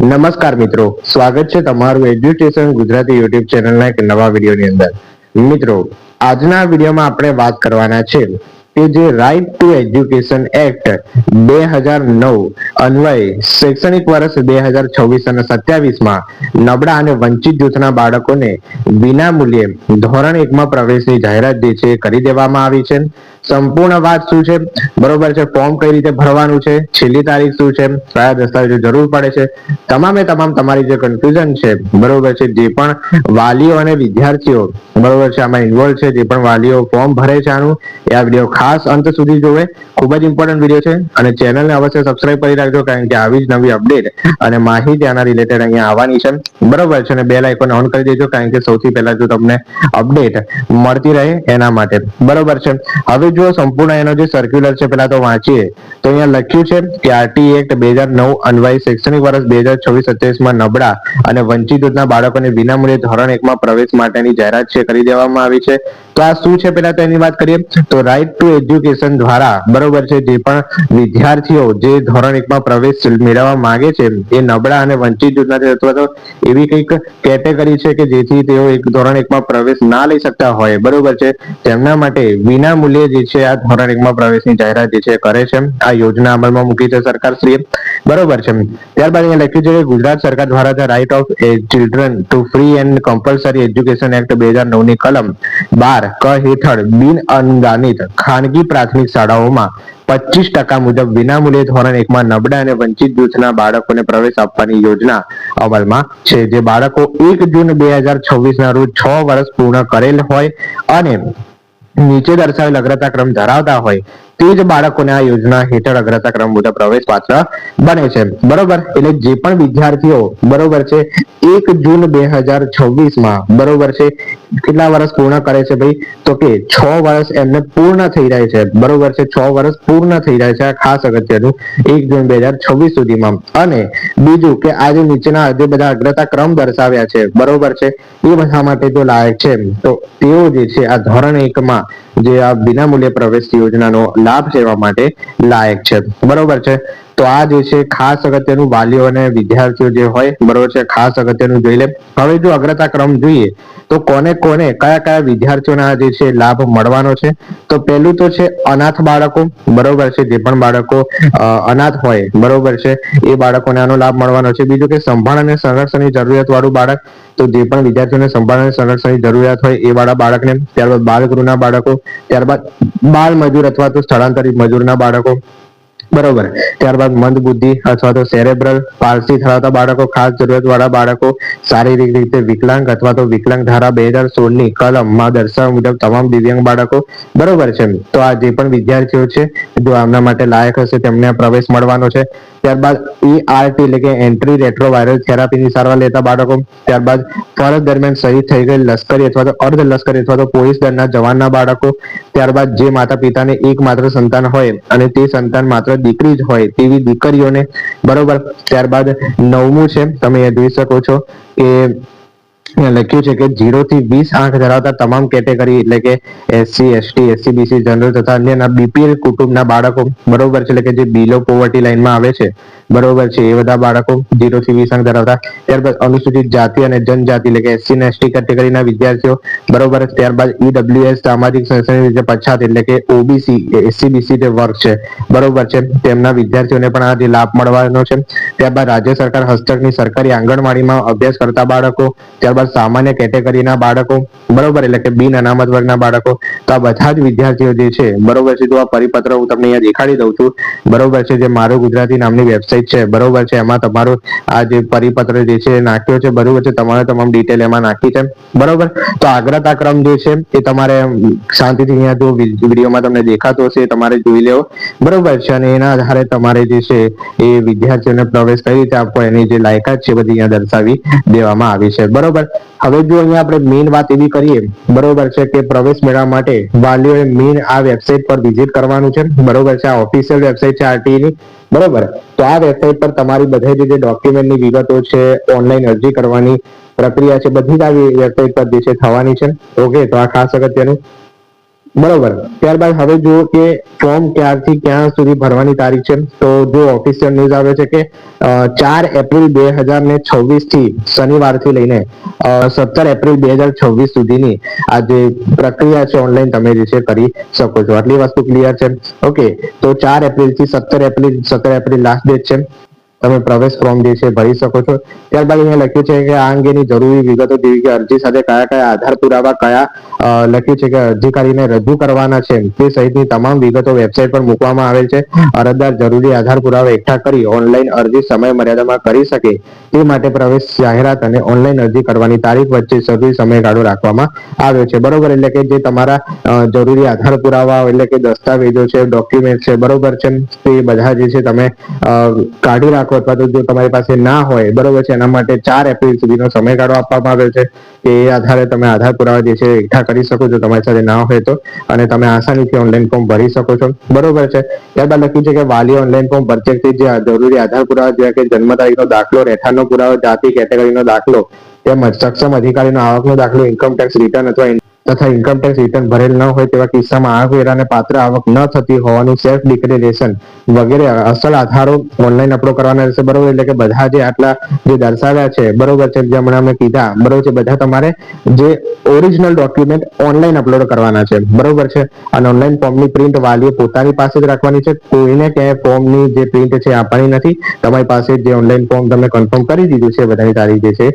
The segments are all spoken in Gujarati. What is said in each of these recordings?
નમસ્કાર મિત્રો, સ્વાગત છે તમારું એજ્યુકેશન ગુજરાતી યુટ્યુબ ચેનલના એક નવા વિડીયોની અંદર. મિત્રો, આજના વિડીયોમાં આપણે વાત કરવાના છે કે જે રાઇટ ટુ એજ્યુકેશન એક્ટ 2009 અન્વયે શૈક્ષણિક વર્ષ 2026 અને 27માં નબળા અને વંચિત જૂથના બાળકોને વિના મૂલ્યે ધોરણ 1માં પ્રવેશની જાહેરાત જે છે એ કરી દેવામાં આવી છે. સંપૂર્ણ વાત શું છે, બરોબર છે, ફોર્મ કઈ રીતે ભરવાનું છે, છેલ્લી તારીખ શું છે, કયા દસ્તાવેજો જરૂર પડે છે, તમામે તમામ તમારી જે કન્ફ્યુઝન છે, બરોબર છે, જે પણ વાલીઓ અને વિદ્યાર્થીઓ બરોબર છે આમાં ઇન્વોલ્વ છે, જે પણ વાલીઓ ફોર્મ ભરે છે આનું, એ આ વિડીયો ખાસ અંત સુધી જોવે. ખૂબ જ ઇમ્પોર્ટન્ટ વિડીયો છે અને ચેનલને અવશ્ય સબસ્ક્રાઇબ કરી રાખજો, કારણ કે આવી જ નવી અપડેટ અને માહિતી આના રિલેટેડ અહીંયા આવવાની છે, બરોબર છે. અને બેલ આઇકોન ઓન કરી દેજો, કારણ કે સૌથી પહેલા જો તમને અપડેટ મળતી રહે એના માટે, બરોબર છે. હવે જો સંપૂર્ણ એનો જે સર્ક્યુલર છે પેલા તો વાંચીએ તો અહીંયા લખ્યું છે કે આરટી એક્ટ 2009 અન્વયે શૈક્ષણિક વર્ષ 2026-27માં નબળા અને વંચિત જૂથના બાળકોને વિનામૂલ્યે ધોરણ 1માં પ્રવેશ માટેની જાહેરાત છે કરી દેવામાં આવી છે. તો આ શું છે પેલા તો એની વાત કરીએ તો રાઇટ ટુ એજ્યુકેશન દ્વારા, બરોબર છે, જે પણ વિદ્યાર્થીઓ જે ધોરણ 1માં પ્રવેશ મેળવવા માંગે છે એ નબળા અને વંચિત જૂથના છે, અથવા તો એવી કંઈક કેટેગરી છે કે જેથી તેઓ ધોરણ 1માં પ્રવેશ ના લઈ શકતા હોય, બરોબર છે, તેમના માટે વિના મૂલ્યે જે છે આ ધોરણ 1માં પ્રવેશની જાહેરાત જે છે કરે છે. આ યોજના અમલમાં મૂકી છે સરકારશ્રીએ, બરોબર છે. ત્યારબાદ અહીંયા લખ્યું છે કે ગુજરાત સરકાર દ્વારા the right of children to free and compulsory education act 2009 ની કલમ 12 ક હેઠળ બિન અનુદાનિત ખાનગી પ્રાથમિક શાળાઓમાં 25% મુજબ વિનામૂલ્યે ધોરણ 1માં નબળા અને વંચિત જૂથના બાળકોને પ્રવેશ આપવાની યોજના અમલમાં છે. જે બાળકો 1 જૂન 2026 ના રોજ 6 વર્ષ પૂર્ણ કરેલ હોય અને નીચે દર્શાવેલ અગ્રતા ક્રમ ધરાવતા હોય તે જ બાળકોને આ યોજના હેઠળ અગ્રતા ક્રમ મુજબ પ્રવેશ પાત્ર બને છે, બરોબર. એટલે જે પણ વિદ્યાર્થીઓ, બરોબર છે, 1 જૂન 2026માં, બરોબર છે, કેટલા વર્ષ પૂર્ણ કરે છે ભાઈ, તો કે 6 વર્ષ એમને પૂર્ણ થઈ જાય છે, બરોબર છે, 6 વર્ષ પૂર્ણ થઈ જાય છે, આ ખાસ અગત્યનું, 1 જૂન 2026 સુધીમાં. અને બીજું કે આ જે નીચેના જે બધા અગ્રતા ક્રમ દર્શાવ્યા છે, બરોબર છે, એ બધા માટે જો લાયક છે તો તેઓ જે છે આ ધોરણ 1માં જે આ વિનામૂલ્ય પ્રવેશ યોજનાનો લાભ લેવા માટે લાયક છે, બરોબર છે. તો આ જે છે ખાસ અગત્યનું વાલીઓ અને વિદ્યાર્થીઓ જે હોય, બરોબર છે, ખાસ અગત્યનું જોઈ લે. હવે જો અગ્રતા ક્રમ જોઈએ તો કોને કોને કયા કયા વિદ્યાર્થીઓના જે છે લાભ મળવાનો છે, તો પહેલું તો છે અનાથ બાળકો, બરોબર છે, જે પણ બાળકો અનાથ હોય, બરોબર છે, એ બાળકોને આનો લાભ મળવાનો છે. બીજું કે સંભાળ અને સંરક્ષણની જરૂરિયાત વાળું બાળક, તો જે પણ વિદ્યાર્થીઓને સંભાળ અને સંરક્ષણની જરૂરિયાત હોય એ વાળા બાળકને. ત્યારબાદ બાળગૃહના બાળકો, ત્યારબાદ બાળ મજૂર અથવા તો સ્થળાંતરિત મજૂરના બાળકો, બરોબર. ત્યારબાદ મંદ બુદ્ધિ અથવા તો સેરેબ્રલ પાલ્સી ધરાવતા બાળકો, ખાસ જરૂરિયાત વાળા બાળકો, શારીરિક રીતે વિકલાંગ અથવા તો વિકલાંગ ધારા 2016 ની કલમમાં દર્શાવ્યા મુજબ તમામ દિવ્યાંગ બાળકો, બરોબર છે. તો આ જે પણ વિદ્યાર્થીઓ છે જો આમના માટે લાયક હશે તેમને પ્રવેશ મળવાનો છે. ત્યારબાદ ERT એટલે કે એન્ટ્રી રેટ્રોવાયરલ થેરાપીની સારવાર લેતા બાળકો, ત્યારબાદ ફરજ દરમિયાન શહીદ થઈ ગયેલ લશ્કરી અથવા તો અર્ધ લશ્કરી અથવા તો પોલીસ દળના જવાનના બાળકો, ત્યારબાદ જે માતા પિતાને એકમાત્ર સંતાન હોય અને તે સંતાન માત્ર દીકરી જ હોય તેવી દીકરીઓને, બરોબર. ત્યારબાદ 9મું છે, તમે એ જોઈ શકો છો કે લખ્યું છે કે 0 થી 20 આંક ધરાવતા તમામ કેટેગરી એટલે કે SC ST SC BC general તથા અન્ય BPL કુટુંબના બાળકો, બરોબર છે, એટલે કે જે બિલો પોવર્ટી લાઈનમાં આવે છે, બરોબર છે, એ બધા બાળકો 0 થી 20 અંક ધરાવતા. ત્યારબાદ અનુસૂચિત જાતિ અને જનજાતિ એટલે કે SC અને ST કેટેગરીના વિદ્યાર્થીઓ, બરોબર. ત્યારબાદ EWS સામાજિક શૈક્ષણિક રીતે પછાત એટલે કે OBC SC BC જે વર્ગ છે, બરોબર છે, તેમના વિદ્યાર્થીઓને પણ આ જે લાભ મળવાનો છે. ત્યારબાદ રાજ્ય સરકાર હસ્તકની સરકારી આંગણવાડીમાં અભ્યાસ કરતા બાળકો, ત્યારબાદ સામાન્ય કેટેગરીના બાળકો, બરોબર, એટલે કે બિન અનામત વર્ગના બાળકો. તો આ બધા જ વિદ્યાર્થીઓ જે છે, બરોબર છે, તો આ પરિપત્ર હું તમને અહીંયા દેખાડી દઉં છું, બરોબર છે, જે મારું ગુજરાતી નામની વેબસાઇટ છે, બરોબર છે, એમાં તમારું આ જે પરિપત્ર જે છે નાખ્યો છે, બરોબર છે, તમારે તમામ ડિટેલ એમાં નાખી છે, બરોબર. તો અગ્રતા ક્રમ જે છે એ તમારે શાંતિથી અહીંયા જો વિડીયોમાં તમને દેખાતો હશે એ તમારે જોઈ લેવો, બરોબર છે. અને એના આધારે તમારે જે છે એ વિદ્યાર્થીઓને પ્રવેશ કઈ રીતે આપવો એની જે લાયકાત છે બધી અહીંયા દર્શાવી દેવામાં આવી છે, બરોબર. હવે જો અહીંયા આપણે મેઇન વાત એવી કરીએ, બરોબર છે, કે પ્રવેશ મેળવવા માટે વાલીઓએ મેઇન આ વેબસાઇટ પર વિઝિટ કરવાનું છે, બરોબર છે. આ ઓફિશિયલ વેબસાઇટ છે RTE ની, બરોબર. તો આ વેબસાઇટ પર તમારી બધી જે ડોક્યુમેન્ટની વિગતો છે, ઓનલાઈન અરજી કરવાની પ્રક્રિયા છે, બધી જ આ વેબસાઇટ પર જે છે થવાની છે. ઓકે, તો આ ખાસ અગત્યનું. બરોબર. ત્યારબાદ હવે જુઓ કે ફોર્મ ક્યારથી ક્યાં સુધી ભરવાની તારીખ છે. તો જો ઓફિશિયલ ન્યૂઝ આવે છે કે 4 એપ્રિલ 2026 થી શનિવારથી લઈને 17 એપ્રિલ 2026 સુધીની આ જે પ્રક્રિયા છે ઓનલાઈન તમે જે છે કરી શકો છો. આટલી વસ્તુ ક્લિયર છે. ઓકે, તો 4 એપ્રિલ થી 17 એપ્રિલ લાસ્ટ ડેટ છે. તમે પ્રવેશ ફોર્મ જે છે ભરી શકો છો. ત્યારબાદ અહીંયા લખ્યું છે કે આ અંગેની જરૂરી વિગતો જેવી કે અરજી સાથે કયા કયા આધાર પુરાવા લખ્યું છે કે અરજીકારીને રજૂ કરવાના છે તે સહિતની તમામ વિગતો વેબસાઇટ પર મૂકવામાં આવેલ છે. અરજદાર જરૂરી આધાર પુરાવા એકઠા કરી ઓનલાઈન અરજી સમય મર્યાદામાં કરી શકે તે માટે પ્રવેશ જાહેરાત અને ઓનલાઈન અરજી કરવાની તારીખ વચ્ચે જરૂરી સમયગાળો રાખવામાં આવ્યો છે. બરોબર, એટલે કે જે તમારા જરૂરી આધાર પુરાવા એટલે કે દસ્તાવેજો છે, ડોક્યુમેન્ટ છે, બરોબર છે, તે બધા જે છે તમે કાઢી રાખો, અથવા તો જો તમારી પાસે ના હોય, બરોબર છે, એના માટે 4 એપ્રિલ સુધીનો સમયગાળો આપવામાં આવ્યો છે. એ આધારે તમે આધાર પુરાવા જે છે એકઠા કરી શકો છો તમારી સાથે ના હોય તો, અને તમે આસાનીથી ઓનલાઈન ફોર્મ ભરી શકો છો. બરોબર છે. ત્યારબાદ લખ્યું છે કે વાલી ઓનલાઈન ફોર્મ પરચેસથી જે જરૂરી આધાર પુરાવા જેવા કે જન્મ તારીખનો દાખલો, રહેઠાણનો પુરાવો, જાતિ કેટેગરીનો દાખલો તેમજ સક્ષમ અધિકારીનો આવકનો દાખલો, ઇન્કમ ટેક્સ રિટર્ન તથા ઇન્કમ ટેક્સ રિટર્ન ભરેલ ન હોય તેવા કિસ્સામાં આવકવેરાને પાત્ર આવક ન થતી હોવાનું સેલ્ફ ડિક્લેરેશન વગેરે અસલ આધારો ઓનલાઈન અપલોડ કરવાના રહેશે. બરોબર, એટલે કે બધા જે આટલા જે દર્શાવ્યા છે, બરોબર છે, જે હમણાં અમે કીધા, બરોબર છે, બધા તમારે જે ઓરિજિનલ ડોક્યુમેન્ટ ઓનલાઈન અપલોડ કરવાના છે. બરોબર છે. અને ઓનલાઈન ફોર્મની પ્રિન્ટ વાલીએ પોતાની પાસે જ રાખવાની છે. કોઈને ક્યાંય ફોર્મની જે પ્રિન્ટ છે આપવાની નથી. તમારી પાસે જે ઓનલાઈન ફોર્મ તમે કન્ફર્મ કરી દીધું છે બધાની તારીખ જે છે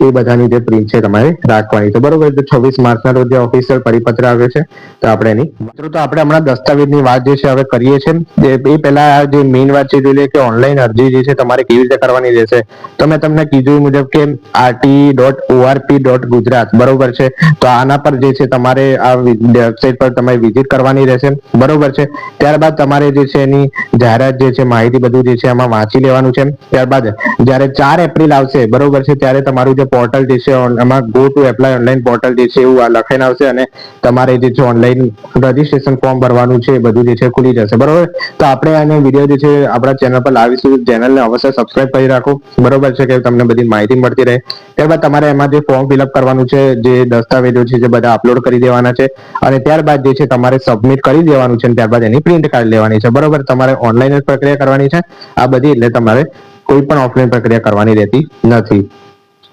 એ બધાની જે પ્રિન્ટ છે તમારે રાખવાની છે. બરોબર, તો 26 માર્ચના રોજ જે ઓફિશિયલ પરિપત્ર આવ્યો છે તો આપણે એની મિત્રો તો આપણે હમણાં દસ્તાવેજની વાત જે છે હવે કરીએ છીએ. એ પહેલા જે મેઇન વાત છે જોઈ લઈએ કે ઓનલાઈન અરજી જે છે તમારે કેવી રીતે કરવાની રહેશે. તો મેં તમને કીધું મુજબ કે RT.ORP.ગુજરાત, બરોબર છે. તો આના પર જે છે તમારે આ વેબસાઇટ પર તમારે વિઝિટ કરવાની રહેશે. બરોબર છે. ત્યારબાદ તમારે જે છે એની જાહેરાત જે છે, માહિતી બધું જે છે એમાં વાંચી લેવાનું છે. ત્યારબાદ જ્યારે 4 એપ્રિલ આવશે, બરોબર છે, ત્યારે તમારું જે પોર્ટલ જે છે એમાં go to apply online portal જે છે એવું લખાઈને આવશે, અને તમારે જે છે ઓનલાઈન રજીસ્ટ્રેશન ફોર્મ ભરવાનું છે એ બધું જે છે ખુલી જશે. બરોબર, તો આપણે આનો વિડીયો જે છે આપણા ચેનલ પર લાવીશું. ચેનલને અવશ્ય સબસ્ક્રાઇબ કરી રાખો. બરોબર છે, કે તમને બધી માહિતી મળતી રહે. ત્યારબાદ તમારે એમાં જે ફોર્મ ફિલઅપ કરવાનું છે, જે દસ્તાવેજો છે જે બધા અપલોડ કરી દેવાના છે, અને ત્યારબાદ જે છે તમારે સબમિટ કરી દેવાનું છે. ત્યારબાદ એની પ્રિન્ટ કાઢી લેવાની છે. બરોબર, તમારે ઓનલાઈન જ પ્રક્રિયા કરવાની છે આ બધી, એટલે તમારે કોઈ પણ ઓફલાઈન પ્રક્રિયા કરવાની રહેતી નથી.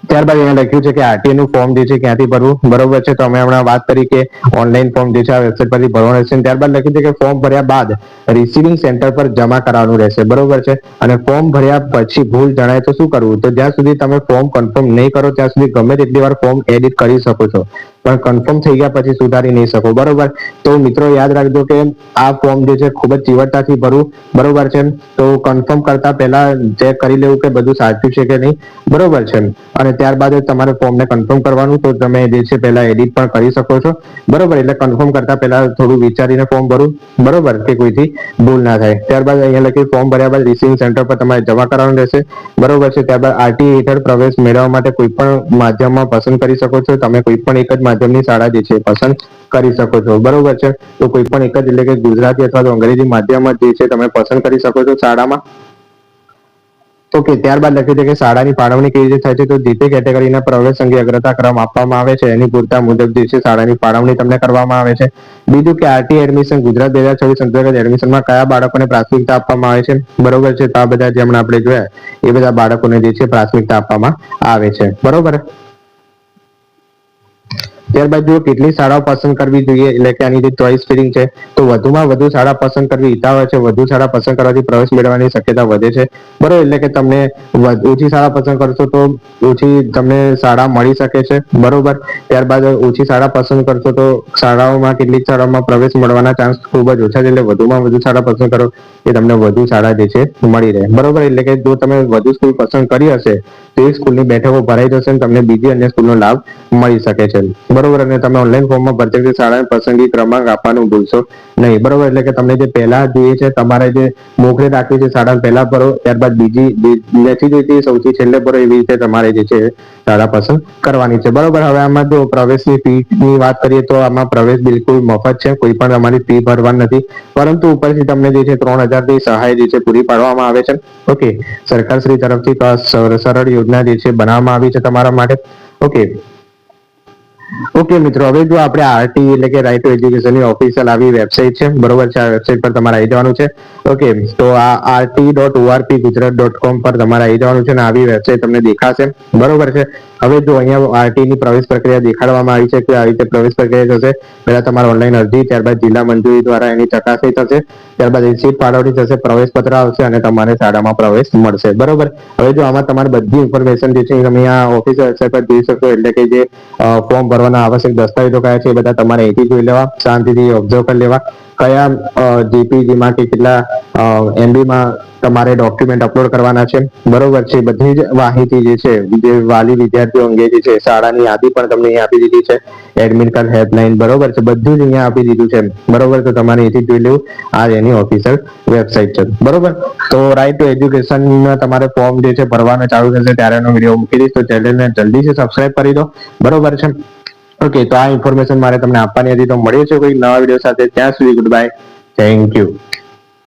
ત્યારબાદ અહીંયા લખ્યું છે કે આરટીએ નું ફોર્મ જે છે ક્યાંથી ભરવું. બરોબર છે, તો અમે હમણાં વાત કરી કે ઓનલાઈન ફોર્મ જે છે આ વેબસાઇટ પરથી ભરવાનું રહેશે. ત્યારબાદ લખ્યું છે કે ફોર્મ ભર્યા બાદ રિસીવિંગ સેન્ટર પર જમા કરાવવાનું રહેશે. બરોબર છે. અને ફોર્મ ભર્યા પછી ભૂલ જણાય તો શું કરવું? તો જ્યાં સુધી તમે ફોર્મ કન્ફર્મ નહીં કરો ત્યાં સુધી ગમે તેટલી વાર ફોર્મ એડિટ કરી શકો છો, પણ કન્ફર્મ થઈ ગયા પછી સુધારી નહીં શકો. બરોબર, તો મિત્રો યાદ રાખજો કે આ ફોર્મ જે છે ખૂબ જ ચીવટતાથી ભરવું. બરોબર છે, તો કન્ફર્મ કરતા પહેલા ચેક કરી લેવું કે બધું સાચું છે કે નહીં. બરોબર છે. અને ત્યારબાદ તમારે ફોર્મને કન્ફર્મ કરવાનું, તો તમે જે છે પહેલા એડિટ પણ કરી શકો છો. બરોબર, એટલે કન્ફર્મ કરતા પહેલા થોડું વિચારીને ફોર્મ ભરવું. બરોબર, કે કોઈથી ભૂલ ના થાય. ત્યારબાદ અહીંયા લખ્યું ફોર્મ ભર્યા બાદ રિસીવિંગ સેન્ટર પર તમારે જમા કરવાનું રહેશે. બરોબર છે. ત્યારબાદ આરટી હેઠળ પ્રવેશ મેળવવા માટે કોઈ પણ માધ્યમમાં પસંદ કરી શકો છો. તમે કોઈ પણ એક જ માધ્યમની શાળા જે છે પસંદ કરી શકો છો. બરોબર છે, તો કોઈ પણ એક જ, એટલે કે ગુજરાતી અથવા તો અંગ્રેજી માધ્યમ જે છે તમે પસંદ કરી શકો છો શાળામાં. ઓકે, ત્યારબાદ લખ્યું છે કે શાળાની ફાળવણી કેવી રીતે થાય છે. તો જે તે કેટેગરીના પ્રવેશ અંગે અગ્રતા ક્રમ આપવામાં આવે છે, એની પૂરતા મુજબ જે છે શાળાની ફાળવણી તમને કરવામાં આવે છે. બીજું કે આરટી એડમિશન ગુજરાત 2026 અંતર્ગત એડમિશનમાં કયા બાળકોને પ્રાથમિકતા આપવામાં આવે છે. બરોબર છે, તો આ બધા જે હમણાં આપણે જોયા એ બધા બાળકોને જે છે પ્રાથમિકતા આપવામાં આવે છે. બરોબર. ત્યારબાદ જો કેટલી શાળાઓ પસંદ કરવી જોઈએ, એટલે કે આની જે ચોઇસ ફિલિંગ છે, તો વધુમાં વધુ શાળા પસંદ કરવી હિતાવહ છે. વધુ શાળા પસંદ કરવાથી પ્રવેશ મેળવવાની શક્યતા વધે છે. બરોબર, એટલે કે તમને ઓછી શાળા પસંદ કરશો તો ઓછી તમને શાળા મળી શકે છે. બરોબર, ત્યારબાદ ઓછી શાળા પસંદ કરશો તો શાળાઓમાં કેટલીક શાળાઓમાં પ્રવેશ મળવાના ચાન્સ ખૂબ જ ઓછા છે. એટલે વધુમાં વધુ શાળા પસંદ કરો એ તમને વધુ શાળા જે છે મળી રહે. બરોબર, એટલે કે જો તમે વધુ સ્કૂલ પસંદ કરી હશે તો એ સ્કૂલની બેઠકો ભરાઈ જશે અને તમને બીજી અન્ય સ્કૂલનો લાભ મળી શકે છે. બરોબર, અને તમે ઓનલાઈન ફોર્મમાં ભરતી શાળાની પસંદગી ક્રમાંક આપવાનું ભૂલશો નહીં. બરોબર, એટલે કે તમને જે પહેલા જોઈએ છે તમારે જે મોકલી રાખવી છે શાળા પહેલા ભરો, ત્યારબાદ બીજી નથી જોઈતી સૌથી છેલ્લે ભરો. એવી રીતે તમારે જે છે શાળા પસંદ કરવાની છે. બરોબર, હવે આમાં જો પ્રવેશની ફી ની વાત કરીએ તો આમાં પ્રવેશ બિલકુલ મફત છે. કોઈ પણ તમારી ફી ભરવાની નથી, પરંતુ ઉપરથી તમને જે છે 3000 ની સહાય જે છે પૂરી પાડવામાં આવે છે. ઓકે, સરકાર શ્રી તરફથી સરળ યોજના જે છે બનાવવામાં આવી છે તમારા માટે. ઓકે, ઓકે મિત્રો, હવે જો આપણે આરટી એટલે કે રાઇટ ટુ એજ્યુકેશન ની ઓફિશિયલ આવી વેબસાઇટ છે, બરોબર છે. આ વેબસાઇટ પર તમારે આવી જવાનું છે. ઓકે, તો આ rt.org.gujarat.com પર તમારે આવી જવાનું છે અને આવી વેબસાઇટ તમને દેખાશે, બરોબર છે. હવે જો અહીંયા આરટી ની પ્રવેશ પ્રક્રિયા દેખાડવામાં આવી છે કે આવી રીતે પ્રવેશ પ્રક્રિયા થશે. પહેલા તમારે ઓનલાઈન અરજી, ત્યારબાદ જિલ્લા મંજૂરી દ્વારા એની ચકાસણી થશે, ત્યારબાદ રિસીપ્ટ ફાળવણી થશે, પ્રવેશ પત્ર આવશે અને તમારે શાળામાં પ્રવેશ મળશે, બરોબર. હવે જો આમાં તમારે બધી ઇન્ફોર્મેશન જે છે તમે આ ઓફિસ વેબસાઇટ પર જોઈ શકો, એટલે કે જે ફોર્મ ભરવાના આવશ્યક દસ્તાવેજો કયા છે એ બધા તમારે અહીંથી જોઈ લેવા, શાંતિથી ઓબ્ઝર્વ કરી લેવા. કયા જેપીજીમાં કે કેટલા એમબીમાં તમારે ડોક્યુમેન્ટ અપલોડ કરવાના છે, બરોબર છે. બધી જ માહિતી જે છે જે વાલી વિદ્યાર્થીઓ અંગે જે છે શાળાની યાદી પણ તમને અહીંયા આપી દીધી છે, એડમિટ કાર્ડ હેલ્પલાઇન, બરોબર છે. બધું જ અહીંયા આપી દીધું છે, બરોબર. તો તમારે અહીંથી જોઈ લેવું, આ એની ઓફિશિયલ વેબસાઇટ છે, બરોબર. તો રાઇટ ટુ એજ્યુકેશન તમારે ફોર્મ જે છે ભરવાનું ચાલુ થશે ત્યારેનો વિડીયો મૂકી દઈશ, તો ચેનલને જલ્દીથી સબસ્ક્રાઇબ કરી દો, બરોબર છે. ઓકે, તો આ ઇન્ફોર્મેશન મારે તમને આપવાની હતી. તો મળીએ છીએ કોઈ નવા વિડીયો સાથે. ત્યાં સુધી ગુડ બાય, થેન્ક યુ.